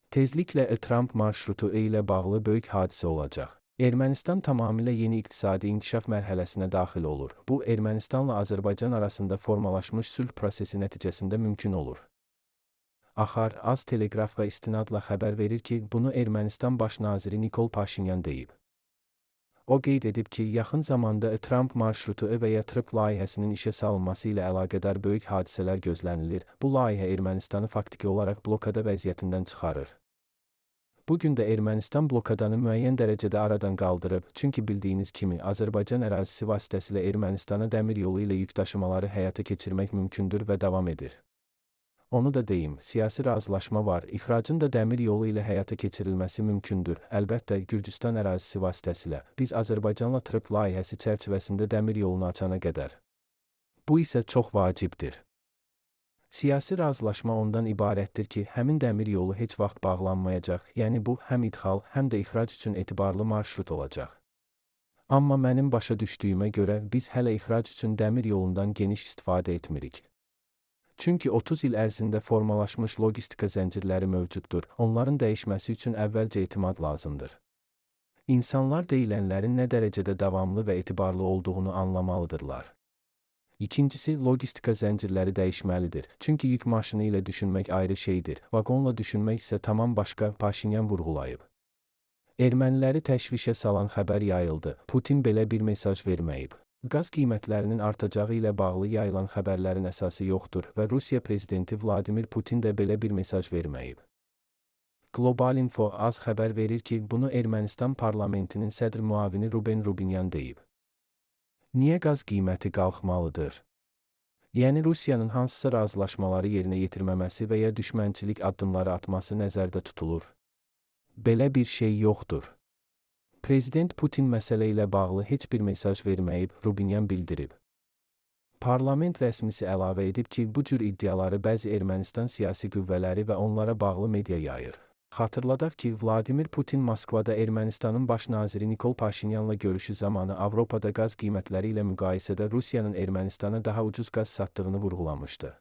Tezliklə Trump marşrutu ilə bağlı böyük hadisə olacaq. Ermənistan tamamilə yeni iqtisadi inkişaf mərhələsinə daxil olur. Bu, Ermənistanla Azərbaycan arasında formalaşmış sülh prosesi nəticəsində mümkün olur. Axar Az Teleqraf və istinadla xəbər verir ki, bunu Ermənistan baş naziri Nikol Paşinyan deyib. O qeyd edib ki, yaxın zamanda Trump marşrutu və ya TRIP layihəsinin işə salınması ilə əlaqədar böyük hadisələr gözlənilir. Bu layihə Ermənistanı faktiki olaraq blokada vəziyyətindən çıxarır. Bugün də Ermənistan blokadanı müəyyən dərəcədə aradan qaldırıb, çünki bildiyiniz kimi Azərbaycan ərazisi vasitəsilə Ermənistana dəmir yolu ilə yük daşımaları həyata keçirmək mümkündür və davam edir. Onu da deyim, siyasi razılaşma var, ixracın da dəmir yolu ilə həyata keçirilməsi mümkündür. Əlbəttə, Gürcüstan ərazisi vasitəsilə. Biz Azərbaycanla TRIP layihəsi çərçivəsində dəmir yolunu açana qədər. Bu isə çox vacibdir. Siyasi razılaşma ondan ibarətdir ki, həmin dəmir yolu heç vaxt bağlanmayacaq, yəni bu, həm idxal, həm də ixrac üçün etibarlı marşrut olacaq. Amma mənim başa düşdüyümə görə, biz hələ ixrac üçün dəmir yolundan geniş istifadə etmirik. Çünki 30 il ərzində formalaşmış logistika zəncirləri mövcuddur, onların dəyişməsi üçün əvvəlcə etimad lazımdır. İnsanlar deyilənlərin nə dərəcədə davamlı və etibarlı olduğunu anlamalıdırlar. İkincisi, logistika zəncirləri dəyişməlidir, çünki yük maşını ilə düşünmək ayrı şeydir, vaqonla düşünmək isə tamam başqa, Paşinyan vurğulayıb. Erməniləri təşvişə salan xəbər yayıldı, Putin belə bir mesaj verməyib. Qaz qiymətlərinin artacağı ilə bağlı yayılan xəbərlərin əsası yoxdur və Rusiya prezidenti Vladimir Putin də belə bir mesaj verməyib. Global Info az xəbər verir ki, bunu Ermənistan parlamentinin sədr müavini Ruben Rubinyan deyib. Niyə qaz qiyməti qalxmalıdır? Yəni Rusiyanın hansısa razılaşmaları yerinə yetirməməsi və ya düşmənçilik addımları atması nəzərdə tutulur. Belə bir şey yoxdur. Prezident Putin məsələ ilə bağlı heç bir mesaj verməyib, Rubinyan bildirib. Parlament rəsmisi əlavə edib ki, bu cür iddiaları bəzi Ermənistan siyasi qüvvələri və onlara bağlı media yayır. Xatırladaq ki, Vladimir Putin Moskvada Ermənistanın baş naziri Nikol Paşinyanla görüşü zamanı Avropada qaz qiymətləri ilə müqayisədə Rusiyanın Ermənistana daha ucuz qaz satdığını vurğulamışdı.